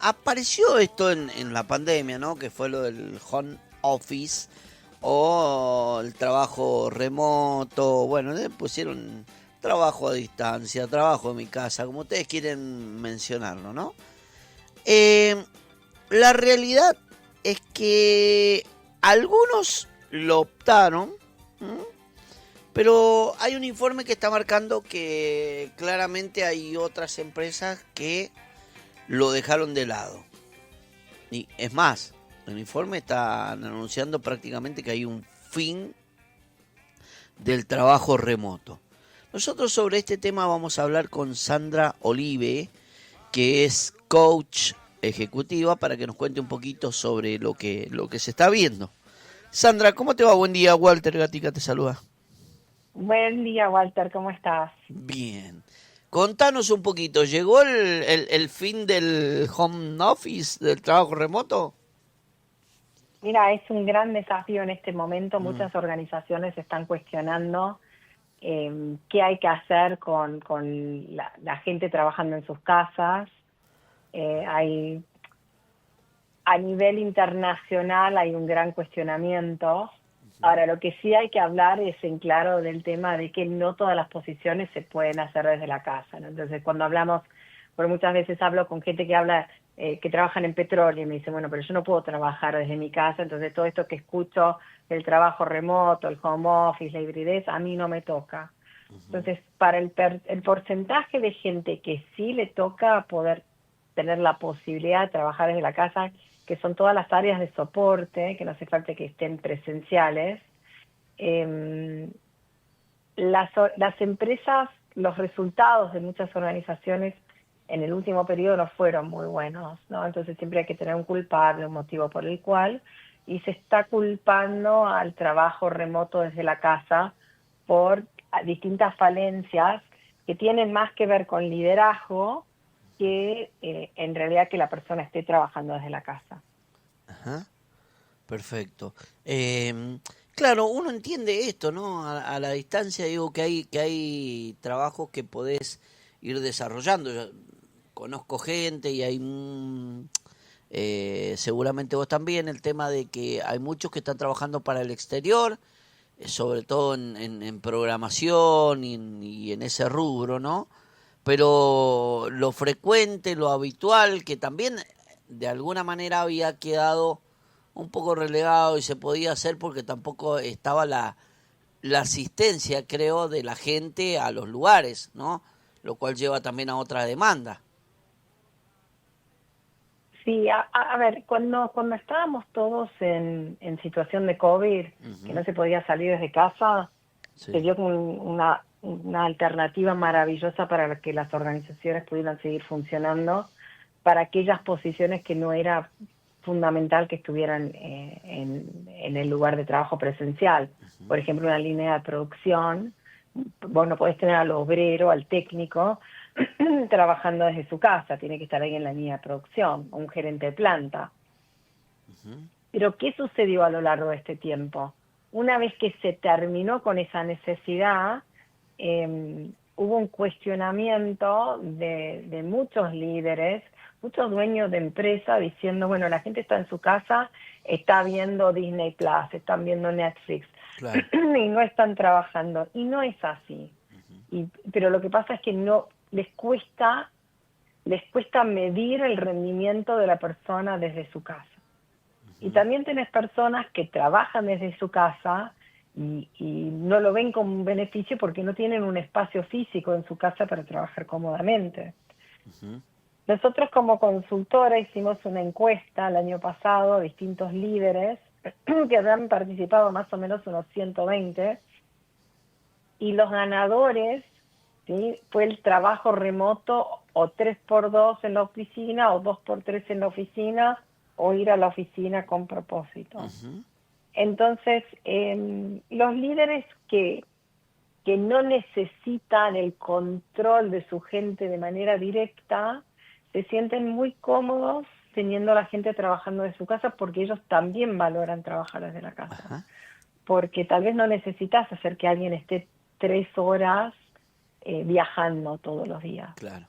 apareció esto en la pandemia, ¿no? Que fue lo del home office o el trabajo remoto. Bueno, le pusieron trabajo a distancia, trabajo en mi casa, como ustedes quieren mencionarlo, ¿no? Eh, la realidad es que algunos lo optaron, ¿m? Pero hay un informe que está marcando que claramente hay otras empresas que lo dejaron de lado. Y es más, el informe está anunciando prácticamente que hay un fin del trabajo remoto. Nosotros sobre este tema vamos a hablar con Sandra Olive, que es coach ejecutiva, para que nos cuente un poquito sobre lo que se está viendo. Sandra, ¿cómo te va? Buen día, Walter Gatica te saluda. Buen día, Walter, ¿cómo estás? Bien. Contanos un poquito, ¿llegó el fin del home office, del trabajo remoto? Mira, es un gran desafío en este momento. Mm, Muchas organizaciones están cuestionando qué hay que hacer con la gente trabajando en sus casas. Hay a nivel internacional hay un gran cuestionamiento. Ahora, lo que sí hay que hablar es en claro del tema de que no todas las posiciones se pueden hacer desde la casa, ¿no? Entonces, cuando hablamos, porque muchas veces hablo con gente que habla, que trabajan en petróleo y me dice, bueno, pero yo no puedo trabajar desde mi casa, entonces todo esto que escucho del trabajo remoto, el home office, la hibridez, a mí no me toca. Entonces, para el porcentaje de gente que sí le toca poder tener la posibilidad de trabajar desde la casa, que son todas las áreas de soporte, que no hace falta que estén presenciales, eh, las empresas, los resultados de muchas organizaciones en el último periodo no fueron muy buenos, ¿no? Entonces siempre hay que tener un culpable, un motivo por el cual, y se está culpando al trabajo remoto desde la casa por distintas falencias que tienen más que ver con liderazgo que en realidad que la persona esté trabajando desde la casa. ajá, perfecto. Claro, uno entiende esto, ¿no? A la distancia digo que hay trabajos que podés ir desarrollando. Yo conozco gente y hay seguramente vos también el tema de que hay muchos que están trabajando para el exterior, sobre todo en programación y en ese rubro, ¿no? Pero lo frecuente, lo habitual, que también de alguna manera había quedado un poco relegado y se podía hacer porque tampoco estaba la asistencia, creo, de la gente a los lugares, ¿no? Lo cual lleva también a otra demanda. Sí, a ver, cuando estábamos todos en situación de COVID, que Ujú, no se podía salir desde casa, se sí. dio como una alternativa maravillosa para que las organizaciones pudieran seguir funcionando para aquellas posiciones que no era fundamental que estuvieran en el lugar de trabajo presencial. Por ejemplo, una línea de producción, vos no podés tener al obrero, al técnico, trabajando desde su casa, tiene que estar ahí en la línea de producción, o un gerente de planta. Pero ¿qué sucedió a lo largo de este tiempo? Una vez que se terminó con esa necesidad, hubo un cuestionamiento de muchos líderes, muchos dueños de empresa diciendo, bueno, la gente está en su casa, está viendo Disney Plus, están viendo Netflix Claro. y no están trabajando. Y no es así. Pero lo que pasa es que no les cuesta medir el rendimiento de la persona desde su casa. Y también tenés personas que trabajan desde su casa y no lo ven como un beneficio porque no tienen un espacio físico en su casa para trabajar cómodamente. Nosotros como consultora hicimos una encuesta el año pasado a distintos líderes que habían participado más o menos unos 120 y los ganadores, ¿sí?, fue el trabajo remoto o 3x2 en la oficina o 2x3 en la oficina o ir a la oficina con propósito. Ujú, Entonces, los líderes que no necesitan el control de su gente de manera directa, se sienten muy cómodos teniendo a la gente trabajando de su casa porque ellos también valoran trabajar desde la casa. ajá, Porque tal vez no necesitas hacer que alguien esté 3 horas viajando todos los días. claro.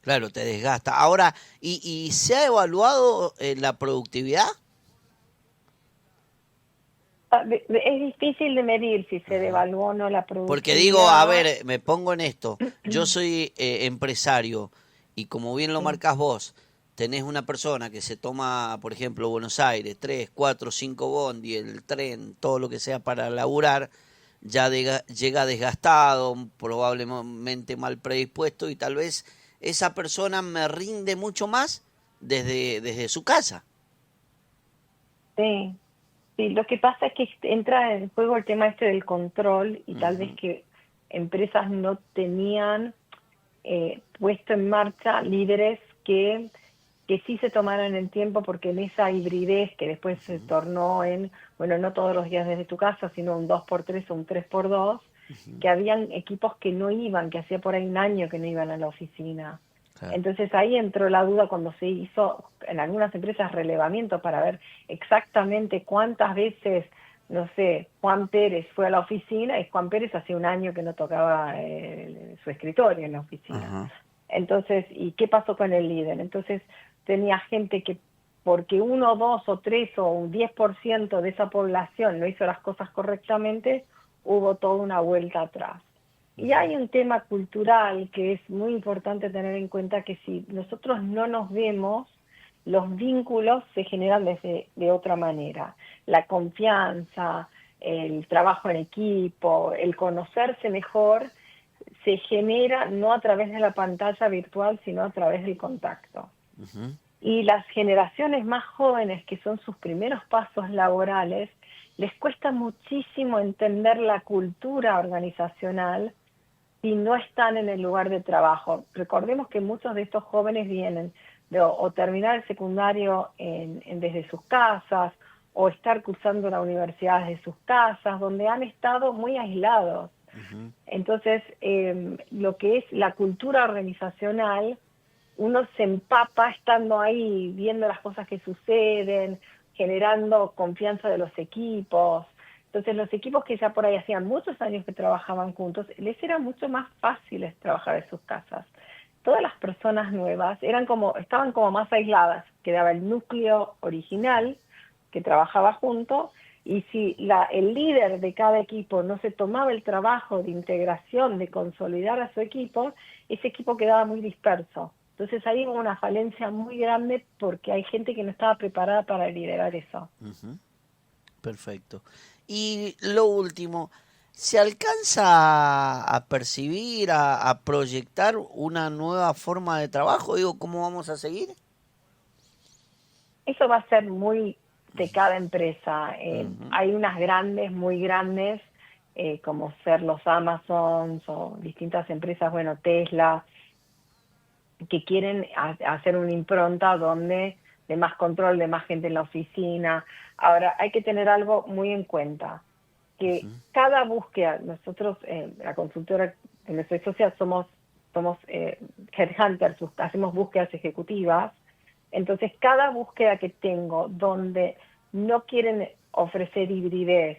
Claro, te desgasta. Ahora, ¿y se ha evaluado la productividad? Es difícil de medir si se Ajá. devaluó o no la Porque digo, a productividad. ver, me pongo en esto. Yo soy empresario y como bien lo Sí, marcás vos, tenés una persona que se toma, por ejemplo, Buenos Aires, 3, 4, 5 bondi, el tren, todo lo que sea para laburar, ya llega desgastado, probablemente mal predispuesto y tal vez esa persona me rinde mucho más desde su casa. sí. Sí, lo que pasa es que entra en juego el tema este del control y tal vez Ujú, que empresas no tenían puesto en marcha líderes que sí se tomaran el tiempo, porque en esa hibridez que después se ujú, tornó en, bueno, no todos los días desde tu casa, sino un 2x3 o un 3x2, ujú, que habían equipos que no iban, que hacía por ahí un año que no iban a la oficina. claro. Entonces ahí entró la duda cuando se hizo en algunas empresas relevamiento para ver exactamente cuántas veces, no sé, Juan Pérez fue a la oficina, y Juan Pérez hacía un año que no tocaba su escritorio en la oficina. Ajá. Entonces, ¿y qué pasó con el líder? Entonces tenía gente que porque uno, dos o tres o un 10% de esa población no hizo las cosas correctamente, hubo toda una vuelta atrás. Y hay un tema cultural que es muy importante tener en cuenta, que si nosotros no nos vemos, los vínculos se generan de otra manera. La confianza, el trabajo en equipo, el conocerse mejor, se genera no a través de la pantalla virtual, sino a través del contacto. Ujú, Y las generaciones más jóvenes, que son sus primeros pasos laborales, les cuesta muchísimo entender la cultura organizacional si no están en el lugar de trabajo. Recordemos que muchos de estos jóvenes vienen de o terminar el secundario desde sus casas, o estar cursando la universidad desde sus casas, donde han estado muy aislados. ujú. Entonces, lo que es la cultura organizacional, uno se empapa estando ahí, viendo las cosas que suceden, generando confianza de los equipos. Entonces, los equipos que ya por ahí hacían muchos años que trabajaban juntos, les era mucho más fácil trabajar en sus casas. Todas las personas nuevas estaban como más aisladas, quedaba el núcleo original que trabajaba junto, y si el líder de cada equipo no se tomaba el trabajo de integración, de consolidar a su equipo, ese equipo quedaba muy disperso. Entonces ahí hubo una falencia muy grande, porque hay gente que no estaba preparada para liderar eso. Ujú. Perfecto. Y lo último, ¿se alcanza a percibir, a proyectar una nueva forma de trabajo? Digo, ¿cómo vamos a seguir? Eso va a ser muy de cada empresa. Ujú, Hay unas grandes, muy grandes, como ser los Amazons o distintas empresas, bueno, Tesla, que quieren hacer una impronta donde de más control, de más gente en la oficina. Ahora, hay que tener algo muy en cuenta, que ujú, cada búsqueda, nosotros, la consultora donde soy socia, somos headhunters, hacemos búsquedas ejecutivas. Entonces, cada búsqueda que tengo donde no quieren ofrecer hibridez,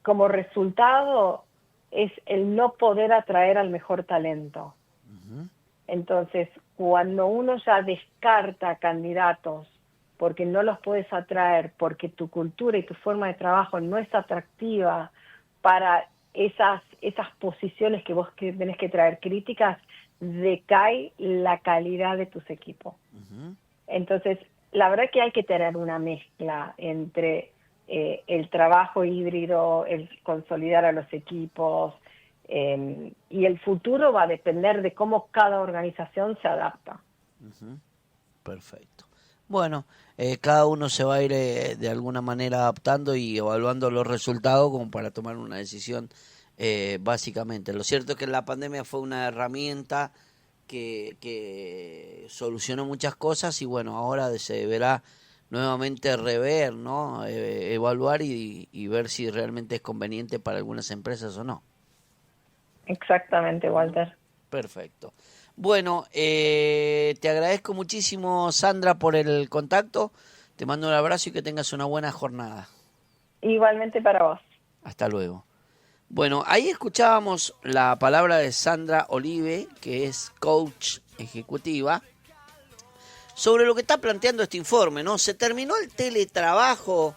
como resultado es el no poder atraer al mejor talento. ujú, Entonces, cuando uno ya descarta candidatos porque no los puedes atraer, porque tu cultura y tu forma de trabajo no es atractiva para esas posiciones que vos tenés que traer críticas, decae la calidad de tus equipos. ujú. Entonces, la verdad que hay que tener una mezcla entre el trabajo híbrido, el consolidar a los equipos, y el futuro va a depender de cómo cada organización se adapta. Ujú. Perfecto. Bueno, cada uno se va a ir de alguna manera adaptando y evaluando los resultados como para tomar una decisión básicamente. Lo cierto es que la pandemia fue una herramienta que solucionó muchas cosas y bueno, ahora se deberá nuevamente rever, ¿no? Evaluar y ver si realmente es conveniente para algunas empresas o no. Exactamente, Ujú. Walter. Perfecto. Bueno, te agradezco muchísimo, Sandra, por el contacto. Te mando un abrazo y que tengas una buena jornada. Igualmente para vos. Hasta luego. Bueno, ahí escuchábamos la palabra de Sandra Olive, que es coach ejecutiva sobre lo que está planteando este informe, ¿no? ¿Se terminó el teletrabajo